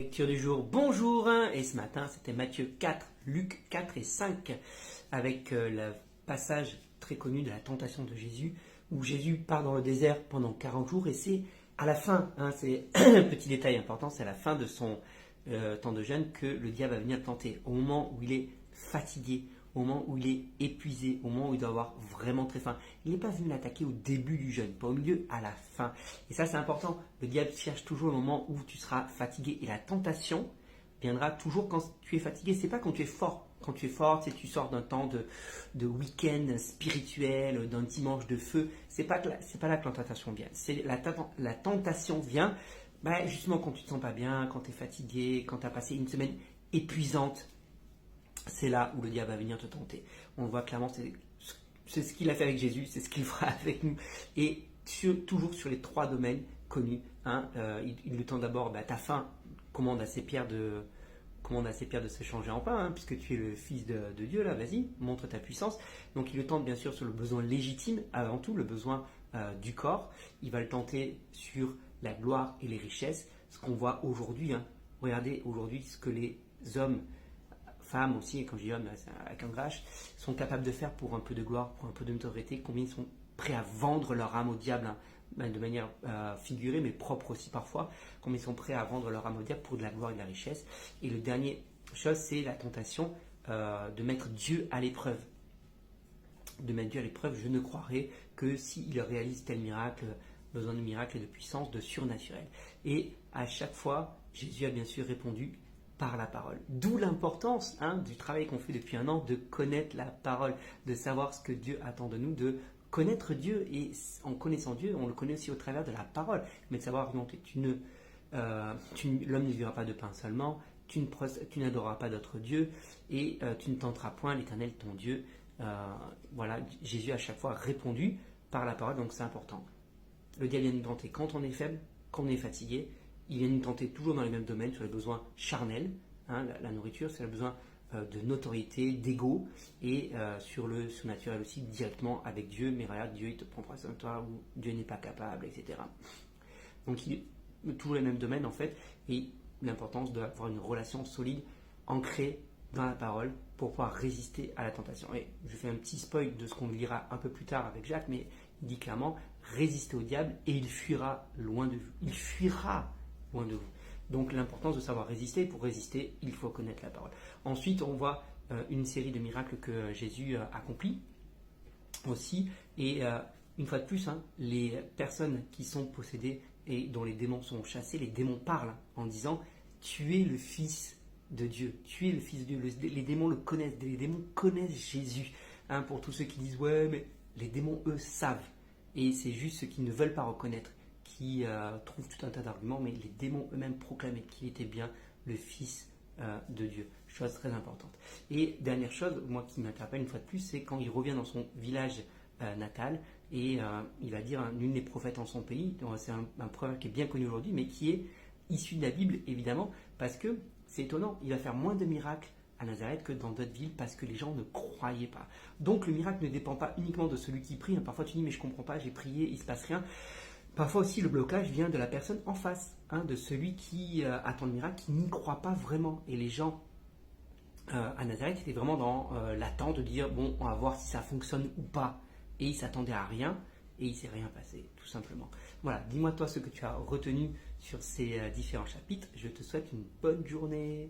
Lecture du jour, bonjour, et ce matin c'était Matthieu 4, Luc 4 et 5 avec le passage très connu de la tentation de Jésus où Jésus part dans le désert pendant 40 jours et c'est à la fin, c'est un petit détail important, c'est à la fin de son temps de jeûne que le diable va venir le tenter, au moment où il est fatigué, au moment où il est épuisé, au moment où il doit avoir vraiment très faim. Il n'est pas venu l'attaquer au début du jeûne, pas au milieu, à la fin. Et ça c'est important, le diable cherche toujours le moment où tu seras fatigué et la tentation viendra toujours quand tu es fatigué, c'est pas quand tu es fort. Quand tu es fort, tu sors d'un temps de week-end spirituel, d'un dimanche de feu, c'est pas là que la tentation vient. La tentation vient justement quand tu te sens pas bien, quand tu es fatigué, quand tu as passé une semaine épuisante. C'est là où le diable va venir te tenter. On le voit clairement, c'est ce qu'il a fait avec Jésus, c'est ce qu'il fera avec nous. Et toujours sur les trois domaines connus. Il le tente d'abord, ta faim, commande à ces pierres de se changer en pain, puisque tu es le Fils de Dieu, là, vas-y, montre ta puissance. Donc il le tente bien sûr sur le besoin légitime, avant tout, le besoin du corps. Il va le tenter sur la gloire et les richesses, ce qu'on voit aujourd'hui. Regardez aujourd'hui ce que les hommes, femmes aussi, et quand je dis hommes, avec un H, sont capables de faire pour un peu de gloire, pour un peu de notoriété, combien ils sont prêts à vendre leur âme au diable, de manière figurée, mais propre aussi parfois, combien ils sont prêts à vendre leur âme au diable pour de la gloire et de la richesse. Et le dernier chose, c'est la tentation de mettre Dieu à l'épreuve. De mettre Dieu à l'épreuve, je ne croirais que s'il réalise tel miracle, besoin de miracle et de puissance, de surnaturel. Et à chaque fois, Jésus a bien sûr répondu par la parole. D'où l'importance du travail qu'on fait depuis un an de connaître la parole, de savoir ce que Dieu attend de nous, de connaître Dieu, et en connaissant Dieu, on le connaît aussi au travers de la parole, mais de savoir l'homme ne vivra pas de pain seulement, tu n'adoreras pas d'autre Dieu, et tu ne tenteras point l'Éternel ton Dieu. Voilà, Jésus a à chaque fois répondu par la parole, donc c'est important. Le diable vient nous tenter quand on est faible, quand on est fatigué. Il vient nous tenter toujours dans les mêmes domaines, sur les besoins charnels, la nourriture, c'est le besoin de notoriété, d'ego, et sur le surnaturel aussi, directement avec Dieu. Mais regarde, Dieu il te prendra sur toi, ou Dieu n'est pas capable, etc. Donc il est toujours les mêmes domaines en fait, et l'importance d'avoir une relation solide, ancrée dans la parole, pour pouvoir résister à la tentation. Et je fais un petit spoil de ce qu'on lira un peu plus tard avec Jacques, mais il dit clairement, résistez au diable et il fuira loin de vous. Il fuira loin de vous. Donc l'importance de savoir résister. Pour résister, il faut connaître la parole. Ensuite, on voit une série de miracles que Jésus accomplit aussi. Et une fois de plus, les personnes qui sont possédées et dont les démons sont chassés, les démons parlent en disant « Tu es le Fils de Dieu, tu es le Fils de Dieu ». Les démons le connaissent, les démons connaissent Jésus. Pour tous ceux qui disent « Ouais, mais les démons, eux, savent ». Et c'est juste ceux qui ne veulent pas reconnaître, qui trouvent tout un tas d'arguments, mais les démons eux-mêmes proclamaient qu'il était bien le Fils de Dieu. Chose très importante. Et dernière chose, moi qui m'interpelle une fois de plus, c'est quand il revient dans son village natal, et il va dire nul n'est prophète en son pays. C'est un proverbe qui est bien connu aujourd'hui, mais qui est issu de la Bible, évidemment, parce que c'est étonnant, il va faire moins de miracles à Nazareth que dans d'autres villes parce que les gens ne croyaient pas. Donc le miracle ne dépend pas uniquement de celui qui prie. Parfois tu dis mais je comprends pas, j'ai prié, il ne se passe rien. Parfois aussi le blocage vient de la personne en face, de celui qui attend le miracle, qui n'y croit pas vraiment. Et les gens à Nazareth étaient vraiment dans l'attente de dire bon, on va voir si ça fonctionne ou pas. Et ils s'attendaient à rien et il ne s'est rien passé, tout simplement. Voilà, dis-moi toi ce que tu as retenu sur ces différents chapitres. Je te souhaite une bonne journée.